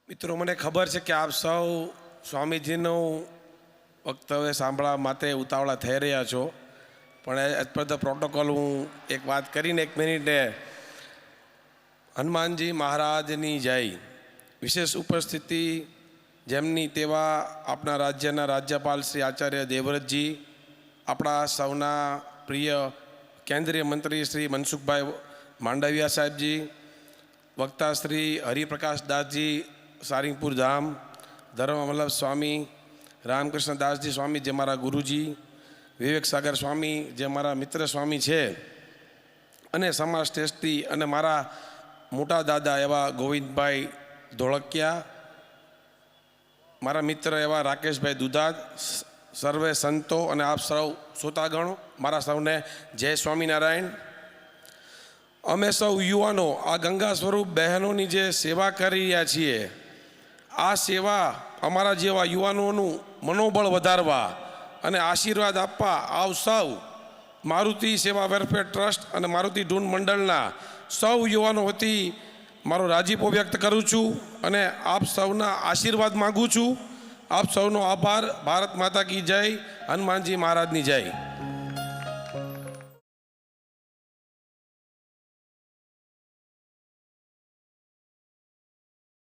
મિત્રો, મને ખબર છે કે આપ સૌ સ્વામીજીનું વક્તવ્ય સાંભળવા માટે ઉતાવળા થઈ રહ્યા છો, પણ એઝ પર ધ પ્રોટોકોલ હું એક વાત કરીને 1 મિનિટે હનુમાનજી મહારાજની જય. વિશેષ ઉપસ્થિતિ જેમની તેવા આપણા રાજ્યના રાજ્યપાલ શ્રી આચાર્ય દેવવ્રતજી, આપણા સૌના પ્રિય કેન્દ્રીય મંત્રી શ્રી મનસુખભાઈ માંડવિયા સાહેબજી, વક્તા શ્રી હરિપ્રકાશ દાસજી સારંગપુર ધામ, ધર્મવલ્લભ સ્વામી રામકૃષ્ણ દાસજી સ્વામી જે મારા ગુરુજી, વિવેક સાગર સ્વામી જે મારા મિત્ર સ્વામી છે, અને સમાજ ટ્રસ્ટી અને મારા મોટા દાદા એવા ગોવિંદભાઈ ધોળકિયા, મારા મિત્ર એવા રાકેશભાઈ દુધાત, સર્વે સંતો અને આપ સૌ શ્રોતાગણો, મારા સૌને જય સ્વામિનારાયણ. અમે સૌ યુવાનો આ ગંગા સ્વરૂપ બહેનોની જે સેવા કરી રહ્યા છીએ, આ સેવા અમારા જેવા યુવાનોનું મનોબળ વધારવા અને આશીર્વાદ આપવા આપ સૌ મારુતિ સેવા વેલફેર ટ્રસ્ટ અને મારુતિ ઢૂંઢ મંડળના સૌ યુવાનો વતી મારો રાજીપો વ્યક્ત કરું છું અને આપ સૌના આશીર્વાદ માગું છું. આપ સૌનો આભાર. ભારત માતા કી જય. હનુમાનજી મહારાજની જય.